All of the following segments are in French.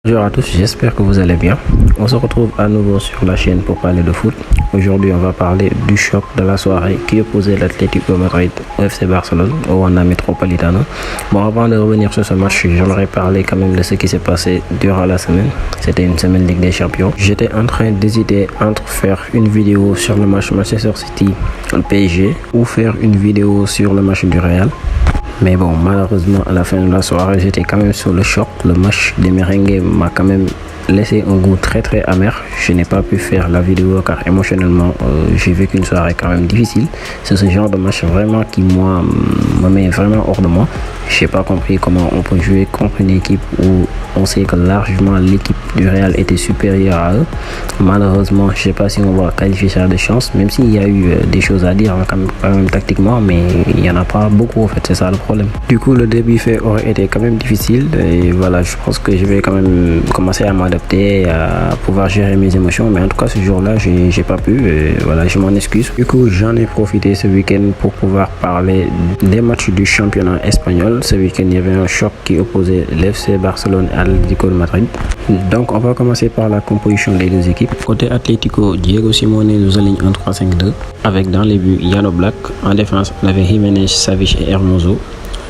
Bonjour à tous, j'espère que vous allez bien. On se retrouve à nouveau sur la chaîne pour parler de foot. Aujourd'hui, on va parler du choc de la soirée qui opposait l'Atlético Madrid au FC Barcelone, au Wanda Metropolitano. Bon, avant de revenir sur ce match, j'aimerais parler quand même de ce qui s'est passé durant la semaine. C'était une semaine Ligue des Champions. J'étais en train d'hésiter entre faire une vidéo sur le match Manchester City PSG ou faire une vidéo sur le match du Real. Mais bon, malheureusement, à la fin de la soirée, j'étais quand même sur le choc. Le match des Merengues m'a quand même laissé un goût très amer. Je n'ai pas pu faire la vidéo car émotionnellement, j'ai vécu une soirée quand même difficile. C'est ce genre de match vraiment qui, moi, me met vraiment hors de moi. Je n'ai pas compris comment on peut jouer contre une équipe où on sait que largement l'équipe du Real était supérieure à eux. Malheureusement, je ne sais pas si on va qualifier ça de chance, même s'il y a eu des choses à dire quand même tactiquement, mais il n'y en a pas beaucoup en fait, c'est ça le problème. Du coup, le début fait aurait été quand même difficile et voilà, je pense que je vais quand même commencer à m'adapter, à pouvoir gérer mes émotions, mais en tout cas ce jour-là, j'ai pas pu et voilà, je m'en excuse. Du coup, j'en ai profité ce week-end pour pouvoir parler des matchs du championnat espagnol. Ce week-end, il y avait un choc qui opposait l'FC Barcelone à l'Atlético de Madrid. Donc, on va commencer par la composition des deux équipes. Côté Atlético, Diego Simeone nous aligne en 3-5-2 avec dans les buts Jan Oblak. En défense, on avait Jiménez, Savic et Hermoso.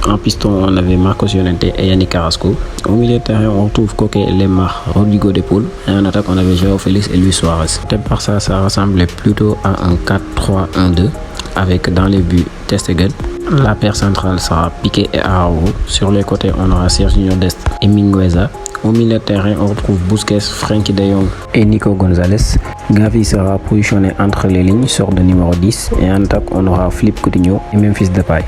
En piston, on avait Marcos Llorente et Yannick Carrasco. Au milieu de terrain, on retrouve Koke, Lemar, Rodrigo de Paul. Et en attaque, on avait Joao Félix et Luis Suarez. Peut-être par ça, ça ressemblait plutôt à un 4-3-1-2 avec dans les buts Ter Stegen. La paire centrale sera Piqué et Araujo. Sur les côtés, on aura Serginho Dest et Mingueza. Au milieu de terrain, on retrouve Busquets, Frenkie de Jong et Nico Gonzalez. Gavi sera positionné entre les lignes, sort de numéro 10. Et en attaque, on aura Philippe Coutinho et Memphis Depay.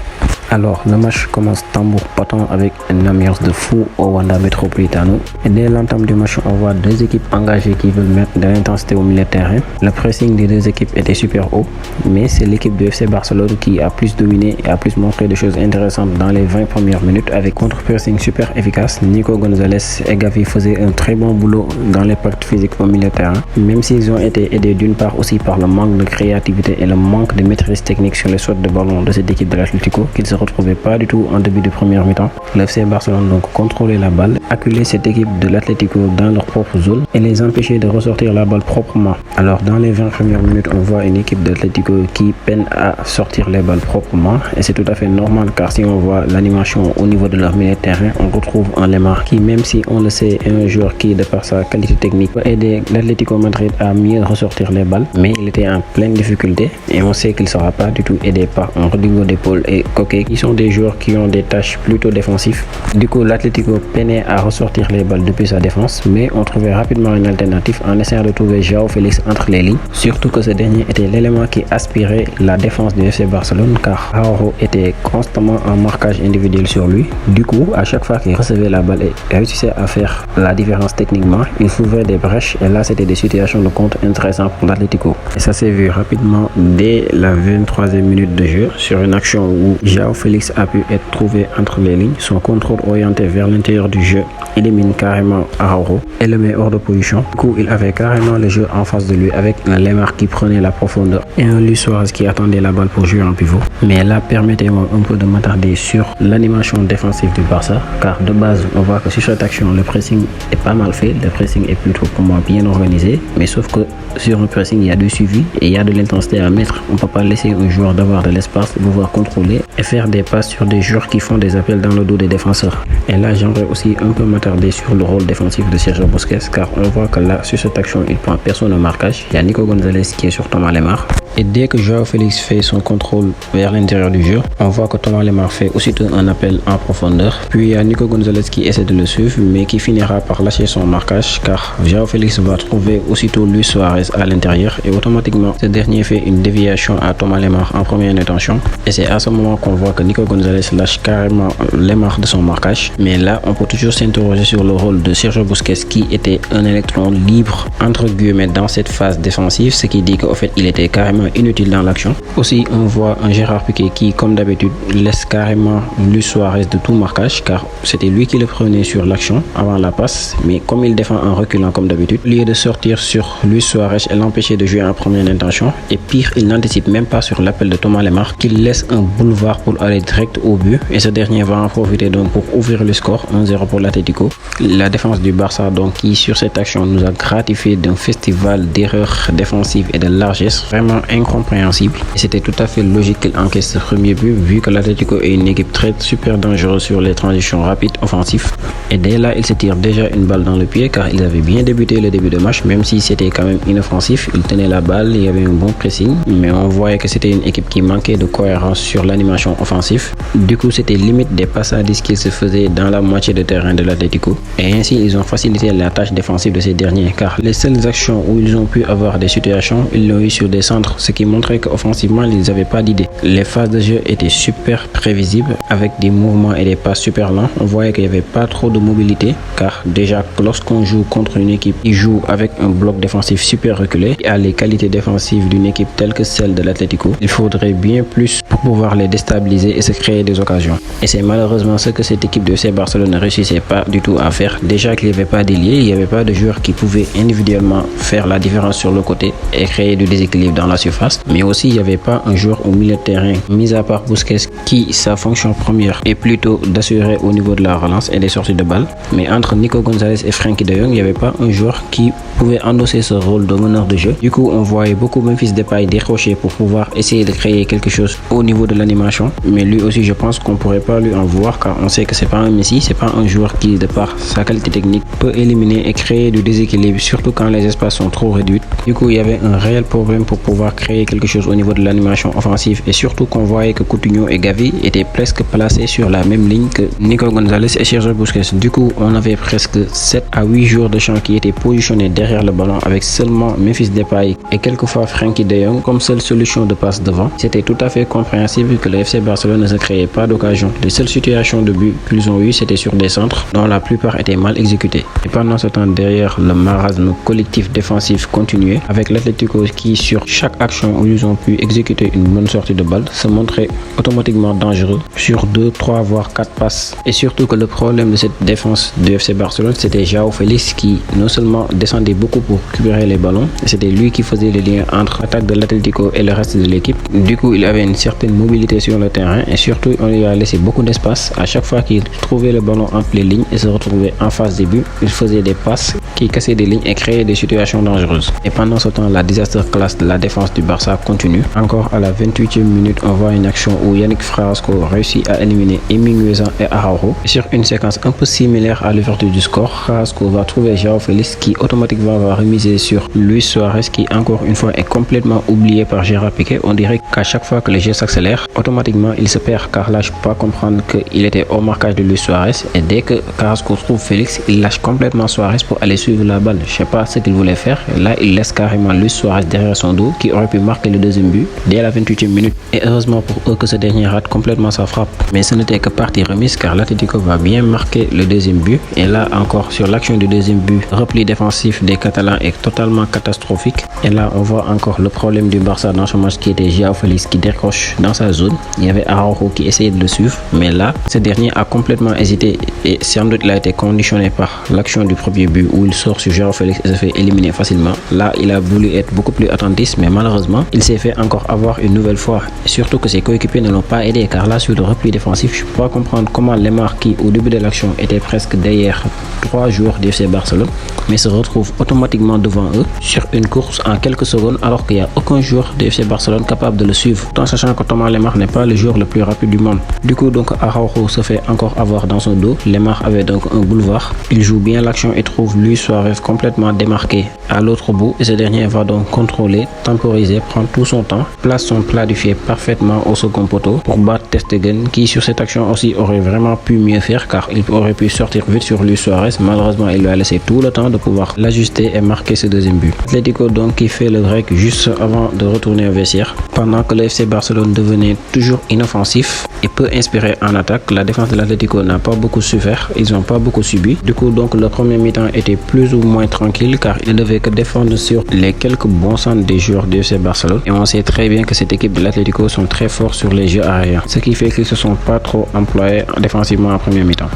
Alors, le match commence tambour battant avec une ambiance de fou au Wanda Metropolitano. Et dès l'entame du match, on voit deux équipes engagées qui veulent mettre de l'intensité au milieu de terrain. Le pressing des deux équipes était super haut, mais c'est l'équipe du FC Barcelone qui a plus dominé et a plus montré des choses intéressantes dans les 20 premières minutes avec contre-pressing super efficace. Nico Gonzalez et Gavi faisaient un très bon boulot dans les pactes physiques au milieu de terrain, même s'ils ont été aidés d'une part aussi par le manque de créativité et le manque de maîtrise technique sur les sauts de ballon de cette équipe de l'Atlético qui se retrouvait pas du tout en début de première mi-temps. Le FC Barcelone donc contrôlait la balle, acculait cette équipe de l'Atlético dans leur propre zone et les empêchait de ressortir la balle proprement. Alors dans les 20 premières minutes, on voit une équipe de l'Atlético qui peine à sortir les balles proprement et c'est tout à fait normal car si on voit l'animation au niveau de leur milieu de terrain, on retrouve un Lemar qui, même si on le sait, est un joueur qui de par sa qualité technique peut aider l'Atlético Madrid à mieux ressortir les balles, mais il était en pleine difficulté et on sait qu'il ne sera pas du tout aidé par un Rodrigo de Paul et Koke qui sont des joueurs qui ont des tâches plutôt défensives. Du coup, l'Atlético peinait à ressortir les balles depuis sa défense, mais on trouvait rapidement une alternative en essayant de trouver Joao Félix entre les lignes. Surtout que ce dernier était l'élément qui aspirait la défense du FC Barcelone car Araujo était constamment en marquage individuel sur lui. Du coup, à chaque fois qu'il recevait la balle et réussissait à faire la différence techniquement, il trouvait des brèches et là c'était des situations de contre intéressantes pour l'Atlético. Et ça s'est vu rapidement dès la 23e minute de jeu sur une action où Joao Félix a pu être trouvé entre les lignes. Son contrôle orienté vers l'intérieur du jeu élimine carrément Araujo et le met hors de position. Du coup, il avait carrément le jeu en face de lui avec un Lemar qui prenait la profondeur et un Luis Suarez qui attendait la balle pour jouer en pivot. Mais là, permettez-moi un peu de m'attarder sur l'animation défensive du Barça car de base, on voit que sur cette action, le pressing est pas mal fait. Le pressing est plutôt pour moi bien organisé, mais sauf que sur un pressing, il y a du suivi et il y a de l'intensité à mettre. On ne peut pas laisser un joueur d'avoir de l'espace, de pouvoir contrôler et faire des passes sur des joueurs qui font des appels dans le dos des défenseurs. Et là, j'aimerais aussi un peu m'attarder sur le rôle défensif de Sergio Busquets car on voit que là, sur cette action, il prend personne au marquage. Il y a Nico Gonzalez qui est sur Thomas Lemar. Et dès que Joao Félix fait son contrôle vers l'intérieur du jeu, on voit que Thomas Lemar fait aussitôt un appel en profondeur. Puis il y a Nico Gonzalez qui essaie de le suivre, mais qui finira par lâcher son marquage car Joao Félix va trouver aussitôt Luis Suarez à l'intérieur et automatiquement ce dernier fait une déviation à Thomas Lemar en première intention. Et c'est à ce moment qu'on voit que Nico Gonzalez lâche carrément Lemar de son marquage. Mais là, on peut toujours s'interroger sur le rôle de Sergio Busquets qui était un électron libre entre guillemets dans cette phase défensive, ce qui dit qu'au fait il était carrément inutile dans l'action. Aussi, on voit un Gérard Piqué qui, comme d'habitude, laisse carrément Luis Suarez de tout marquage car c'était lui qui le prenait sur l'action avant la passe, mais comme il défend en reculant comme d'habitude, au lieu de sortir sur Luis Suarez et l'empêcher de jouer en première intention, et pire, il n'anticipe même pas sur l'appel de Thomas Lemar qui laisse un boulevard part pour aller direct au but et ce dernier va en profiter donc pour ouvrir le score 1-0 pour l'Atlético. La défense du Barça donc qui sur cette action nous a gratifié d'un festival d'erreurs défensives et de largesse vraiment incompréhensible. Et c'était tout à fait logique qu'il encaisse ce premier but vu que l'Atlético est une équipe très super dangereuse sur les transitions rapides offensives. Et dès là, ils se tirent déjà une balle dans le pied car ils avaient bien débuté le début de match, même si c'était quand même inoffensif. Ils tenaient la balle, il y avait un bon pressing, mais on voyait que c'était une équipe qui manquait de cohérence sur l'animation offensive. Du coup, c'était limite des passes à 10 qui se faisaient dans la moitié de terrain de l'Atlético. Et ainsi, ils ont facilité la tâche défensive de ces derniers car les seules actions où ils ont pu avoir des situations, ils l'ont eu sur des centres, ce qui montrait qu'offensivement, ils n'avaient pas d'idée. Les phases de jeu étaient super prévisibles avec des mouvements et des passes super lents. On voyait qu'il n'y avait pas trop de mobilité car déjà lorsqu'on joue contre une équipe qui joue avec un bloc défensif super reculé et a les qualités défensives d'une équipe telle que celle de l'Atlético, il faudrait bien plus pour pouvoir les déstabiliser et se créer des occasions. Et c'est malheureusement ce que cette équipe de FC Barcelone ne réussissait pas du tout à faire. Déjà qu'il n'y avait pas d'ailier, il n'y avait pas de joueurs qui pouvaient individuellement faire la différence sur le côté et créer du déséquilibre dans la surface, mais aussi il n'y avait pas un joueur au milieu de terrain, mis à part Busquets, qui sa fonction première est plutôt d'assurer au niveau de la relance et des sorties de balle. Mais entre Nico Gonzalez et Frenkie de Jong, il n'y avait pas un joueur qui pouvait endosser ce rôle de meneur de jeu. Du coup, on voyait beaucoup Memphis Depay décrocher pour pouvoir essayer de créer quelque chose au niveau de l'animation. Mais lui aussi, je pense qu'on pourrait pas lui en vouloir car on sait que c'est pas un Messi, c'est pas un joueur qui, de par sa qualité technique, peut éliminer et créer du déséquilibre, surtout quand les espaces sont trop réduits. Du coup, il y avait un réel problème pour pouvoir créer quelque chose au niveau de l'animation offensive et surtout qu'on voyait que Coutinho et Gavi étaient presque placés sur la même ligne que Nico Gonzalez et Sergio Busquets. Du coup, on avait presque 7 à 8 joueurs de champ qui étaient positionnés derrière le ballon avec seulement Memphis Depay et quelquefois Frenkie de Jong comme seule solution de passe devant. C'était tout à fait compréhensible que le FC Barcelone ne se créait pas d'occasion. Les seules situations de but qu'ils ont eues, c'était sur des centres dont la plupart étaient mal exécutés. Et pendant ce temps, derrière, le marasme collectif défensif continuait avec l'Atlético qui, sur chaque action où ils ont pu exécuter une bonne sortie de balle, se montrait automatiquement dangereux sur 2, 3 voire 4 passes. Et surtout que le problème de cette défense du FC Barcelone, c'était João Félix qui non seulement descendait beaucoup pour récupérer les ballons, c'était lui qui faisait le lien entre l'attaque de l'Atlético et le reste de l'équipe. Du coup, il avait une certaine mobilité sur le terrain et surtout on lui a laissé beaucoup d'espace. À chaque fois qu'il trouvait le ballon en pleine ligne et se retrouvait en face des buts, il faisait des passes qui cassaient des lignes et créaient des situations dangereuses. Et pendant ce temps, la disaster class de la défense du Barça continue. Encore à la 28e minute, on voit une action où Yannick Carrasco réussit à éliminer Emi Ngueza et Araujo. Et sur une séquence un peu similaire à l'ouverture du score, Carrasco va trouver João Félix qui automatiquement va remiser sur Luis Suarez qui encore une fois est complètement oublié par Gérard Piqué. On dirait qu'à chaque fois que le jeu s'accélère, automatiquement il se perd car là je peux pas comprendre qu'il était au marquage de Luis Suarez et dès que Carrasco trouve Félix, il lâche complètement Suarez pour aller suivre la balle. Je sais pas ce qu'il voulait faire et là il laisse carrément Luis Suarez derrière son dos qui aurait pu marquer le deuxième but dès la 28e minute. Et heureusement pour eux que ce dernier rate complètement sa frappe. Mais ce n'était que partie remise car l'Atlético va bien marquer le deuxième but et là encore sur l'action du deuxième but, le repli défensif des Catalans est totalement catastrophique et là on voit encore le problème du Barça dans ce match qui était João Félix qui décroche dans sa zone. Il y avait Araujo qui essayait de le suivre mais là ce dernier a complètement hésité et sans doute il a été conditionné par l'action du premier but où il sort sur João Félix et se fait éliminer facilement. Là il a voulu être beaucoup plus attentif mais malheureusement il s'est fait encore avoir une nouvelle fois et surtout que ses coéquipiers ne l'ont pas aidé car là sur le repli défensif je peux pas comprendre comment Lemar qui au début de l'action était presque derrière 3 joueurs du FC Barcelone mais se retrouve automatiquement devant eux sur une course en quelques secondes alors qu'il n'y a aucun joueur du FC Barcelone capable de le suivre tout en sachant que Thomas Lemar n'est pas le joueur le plus rapide du monde. Du coup donc Araujo se fait encore avoir dans son dos. Lemar avait donc un boulevard, il joue bien l'action et trouve Luis Suarez complètement démarqué à l'autre bout et ce dernier va donc contrôler, temporiser, prendre tout son temps, place son plat du pied parfaitement au second poteau pour battre Ter Stegen qui sur cette action aussi aurait vraiment pu mieux faire car il aurait pu sortir vite sur Luis Suarez. Malheureusement il lui a laissé tout le temps de pouvoir l'ajuster et marquer ce deuxième but. Atlético donc qui fait le break juste avant de retourner au vestiaire pendant que le FC Barcelone devenait toujours inoffensif et peu inspiré en attaque. La défense de l'Atlético n'a pas beaucoup souffert, ils n'ont pas beaucoup subi. Du coup donc le premier mi-temps était plus ou moins tranquille car il ne devait que défendre sur les quelques bons centres des joueurs du FC Barcelone et on sait très bien que cette équipe de l'Atlético sont très forts sur les jeux aériens, ce qui fait qu'ils se sont pas trop employés défensivement en premier mi-temps.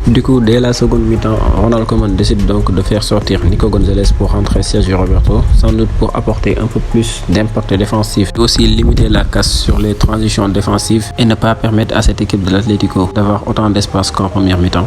Du coup, dès la seconde mi-temps, Ronald Koeman décide donc de faire sortir Nico Gonzalez pour rentrer Sergio Roberto, sans doute pour apporter un peu plus d'impact défensif et aussi limiter la casse sur les transitions défensives et ne pas permettre à cette équipe de l'Atlético d'avoir autant d'espace qu'en première mi-temps.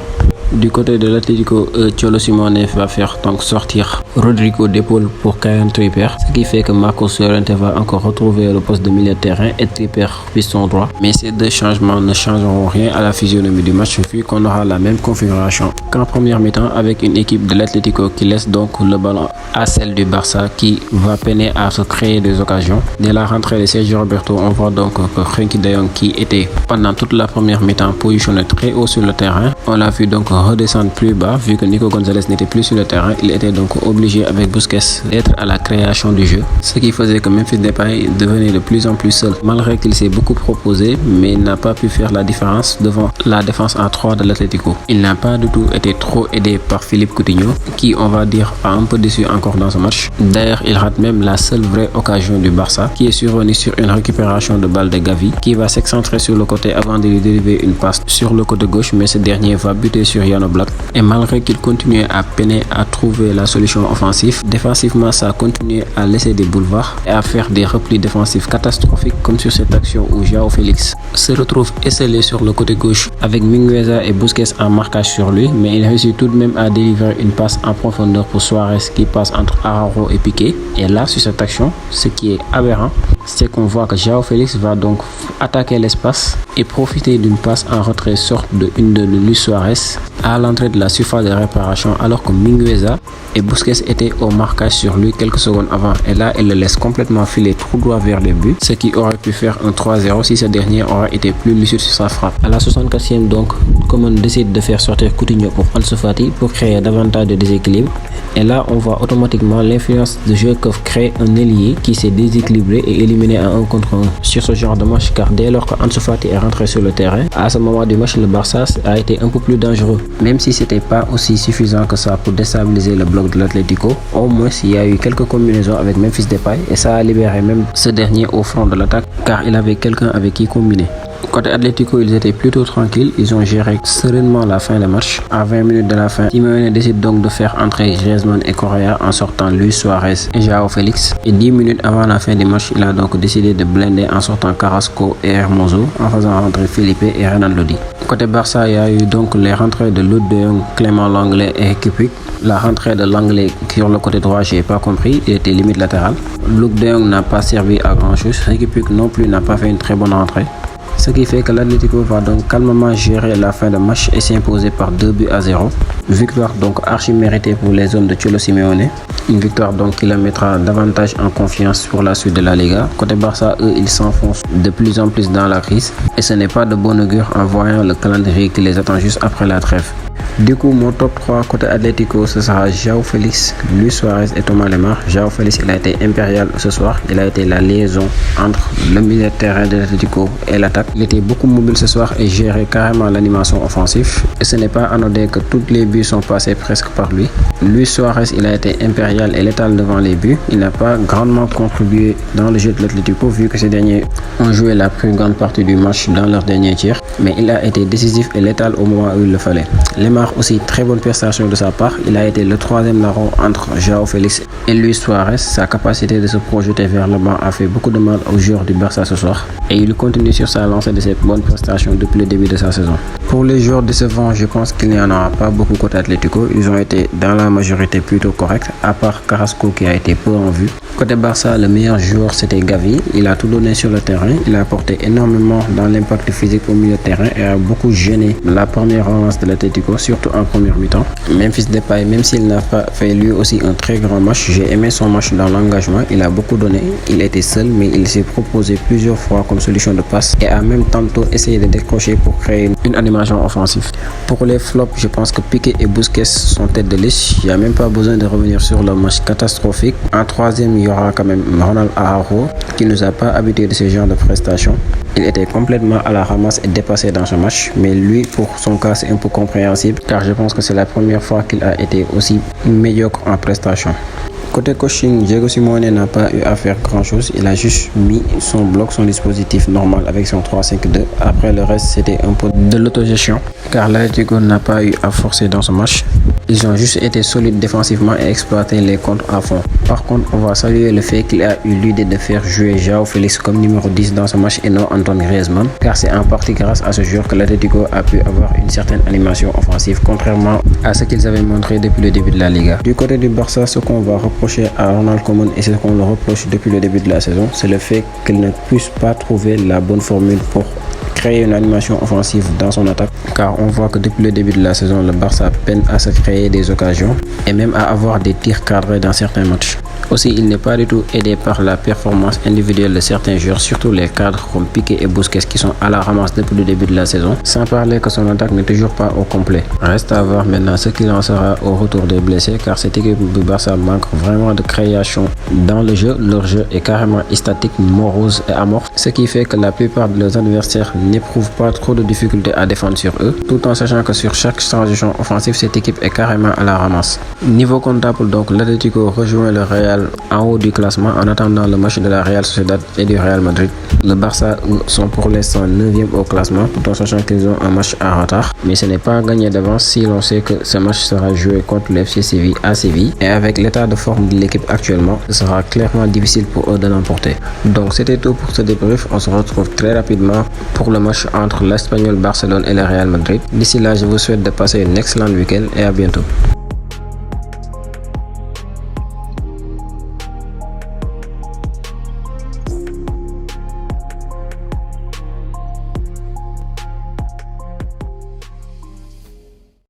Du côté de l'Atlético, Cholo Simeone va faire donc sortir Rodrigo d'épaule pour Kyle Trippier, ce qui fait que Marcos Llorente va encore retrouver le poste de milieu de terrain et Trippier piston droit. Mais ces deux changements ne changeront rien à la physionomie du match vu qu'on aura la même configuration qu'en première mi-temps avec une équipe de l'Atlético qui laisse donc le ballon à celle du Barça qui va peiner à se créer des occasions. Dès la rentrée de Sergio Roberto, on voit donc que Frenkie de Jong qui était pendant toute la première mi-temps positionné très haut sur le terrain, on l'a vu donc redescendre plus bas vu que Nico Gonzalez n'était plus sur le terrain. Il était donc obligé avec Busquets d'être à la création du jeu, ce qui faisait que Memphis Depay devenait de plus en plus seul malgré qu'il s'est beaucoup proposé mais n'a pas pu faire la différence devant la défense à 3 de l'Atlético. Il n'a pas du tout été trop aidé par Philippe Coutinho qui, on va dire, a un peu déçu encore dans ce match. D'ailleurs, il rate même la seule vraie occasion du Barça qui est survenue sur une récupération de balle de Gavi qui va s'excentrer sur le côté avant de lui dériver une passe sur le côté gauche, mais ce dernier va buter sur Jan Oblak. Et malgré qu'il continuait à peiner à trouver la solution offensive, défensivement ça a continué à laisser des boulevards et à faire des replis défensifs catastrophiques comme sur cette action où João Félix se retrouve esselé sur le côté gauche avec Mingueza et Busquets en marquage sur lui, mais il réussit tout de même à délivrer une passe en profondeur pour Suarez qui passe entre Araujo et Piqué. Et là, sur cette action, ce qui est aberrant, c'est qu'on voit que João Félix va donc attaquer l'espace et profiter d'une passe en retrait sorte de une de Luis Suarez à l'entrée de la surface de réparation alors que Mingueza et Busquets étaient au marquage sur lui quelques secondes avant. Et là, il le laisse complètement filer tout droit vers le but, ce qui aurait pu faire un 3-0 si ce dernier aurait été plus lucide sur sa frappe. À la 64e donc, Koeman décide de faire sortir Coutinho pour Ansu Fati pour créer davantage de déséquilibre. Et là, on voit automatiquement l'influence de jeu que crée un ailier qui s'est déséquilibré et éliminé à 1 contre 1 sur ce genre de match, car dès lors que Ansu Fati est rentré sur le terrain, à ce moment du match, le Barça a été un peu plus dangereux. Même si c'était pas aussi suffisant que ça pour déstabiliser le bloc de l'Atlético, au moins il y a eu quelques combinaisons avec Memphis Depay et ça a libéré même ce dernier au front de l'attaque car il avait quelqu'un avec qui combiner. Côté Atlético, ils étaient plutôt tranquilles, ils ont géré sereinement la fin de match. À 20 minutes de la fin, Simeone décide donc de faire entrer Griezmann et Correa en sortant Luis Suarez et João Félix. Et 10 minutes avant la fin du match, il a donc décidé de blinder en sortant Carrasco et Hermoso en faisant rentrer Felipe et Renan Lodi. Côté Barça, il y a eu donc les rentrées de Luuk de Jong, Clément Lenglet et Kippik. La rentrée de Lenglet sur le côté droit, j'ai pas compris, il était limite latéral. Luuk de Jong n'a pas servi à grand chose, Kippik non plus n'a pas fait une très bonne rentrée. Ce qui fait que l'Atlético va donc calmement gérer la fin de match et s'imposer par 2-0. Victoire donc archi méritée pour les hommes de Cholo Simeone. Une victoire donc qui la mettra davantage en confiance pour la suite de la Liga. Côté Barça, eux, ils s'enfoncent de plus en plus dans la crise. Et ce n'est pas de bon augure en voyant le calendrier qui les attend juste après la trêve. Du coup, mon top 3 côté Atlético, ce sera João Félix, Luis Suarez et Thomas Lemar. João Félix, il a été impérial ce soir. Il a été la liaison entre le milieu de terrain de l'Atlético et l'attaque. Il était beaucoup mobile ce soir et gérait carrément l'animation offensive. Et ce n'est pas anodin que tous les buts sont passés presque par lui. Luis Suarez, il a été impérial et létal devant les buts. Il n'a pas grandement contribué dans le jeu de l'Atlético vu que ces derniers ont joué la plus grande partie du match dans leur dernier tir. Mais il a été décisif et létal au moment où il le fallait. Lemar aussi, très bonne prestation de sa part. Il a été le troisième larron entre João Félix et Luis Suarez. Sa capacité de se projeter vers le banc a fait beaucoup de mal aux joueurs du Barça ce soir. Et il continue sur sa lancée de cette bonne prestation depuis le début de sa saison. Pour les joueurs décevants, je pense qu'il n'y en aura pas beaucoup côté Atlético. Ils ont été dans la majorité plutôt corrects, à part Carrasco qui a été peu en vue. Côté Barça, le meilleur joueur c'était Gavi. Il a tout donné sur le terrain. Il a apporté énormément dans l'impact physique au milieu de terrain et a beaucoup gêné la première relance de l'Atlético, surtout en première mi-temps. Memphis Depay, même s'il n'a pas fait lui aussi un très grand match, j'ai aimé son match dans l'engagement. Il a beaucoup donné. Il était seul, mais il s'est proposé plusieurs fois comme solution de passe et a même tantôt essayé de décrocher pour créer une animation offensive. Pour les flops, je pense que Piqué et Busquets sont tête de liste. Il n'y a même pas besoin de revenir sur le match catastrophique. En troisième, il y aura quand même Ronald Araujo qui nous a pas habitué de ce genre de prestations. Il était complètement à la ramasse et dépassé dans ce match, mais lui, pour son cas, c'est un peu compréhensible car je pense que c'est la première fois qu'il a été aussi médiocre en prestation. Côté coaching, Diego Simeone n'a pas eu à faire grand chose, il a juste mis son bloc, son dispositif normal avec son 3-5-2. Après le reste c'était un peu de l'autogestion car l'Atlético n'a pas eu à forcer dans ce match. Ils ont juste été solides défensivement et exploité les contres à fond. Par contre, on va saluer le fait qu'il a eu l'idée de faire jouer João Félix comme numéro 10 dans ce match et non Antoine Griezmann, car c'est en partie grâce à ce joueur que l'Atlético a pu avoir une certaine animation offensive, contrairement à ce qu'ils avaient montré depuis le début de la Liga. Du côté du Barça, ce qu'on va reprocher à Ronald Koeman et ce qu'on le reproche depuis le début de la saison, c'est le fait qu'il ne puisse pas trouver la bonne formule pour créer une animation offensive dans son attaque, car on voit que depuis le début de la saison, le Barça peine à se créer des occasions et même à avoir des tirs cadrés dans certains matchs. Aussi, il n'est pas du tout aidé par la performance individuelle de certains joueurs, surtout les cadres comme Piqué et Busquets qui sont à la ramasse depuis le début de la saison, sans parler que son attaque n'est toujours pas au complet. Reste à voir maintenant ce qu'il en sera au retour des blessés, car cette équipe du Barça manque vraiment de création dans le jeu. Leur jeu est carrément statique, morose et amorphe, ce qui fait que la plupart de leurs adversaires n'éprouvent pas trop de difficultés à défendre sur eux, tout en sachant que sur chaque transition offensive, cette équipe est carrément à la ramasse. Niveau comptable, donc, l'Atlético rejoint le Real en haut du classement en attendant le match de la Real Sociedad et du Real Madrid. Le Barça sont pour l'instant 9e au classement, tout en sachant qu'ils ont un match à retard, mais ce n'est pas gagné d'avance si l'on sait que ce match sera joué contre le FC Séville à Séville, et avec l'état de forme de l'équipe actuellement, ce sera clairement difficile pour eux de l'emporter. Donc c'était tout pour ce débrief, on se retrouve très rapidement pour le match entre l'Espagnol Barcelone et le Real Madrid. D'ici là, je vous souhaite de passer une excellente week-end et à bientôt.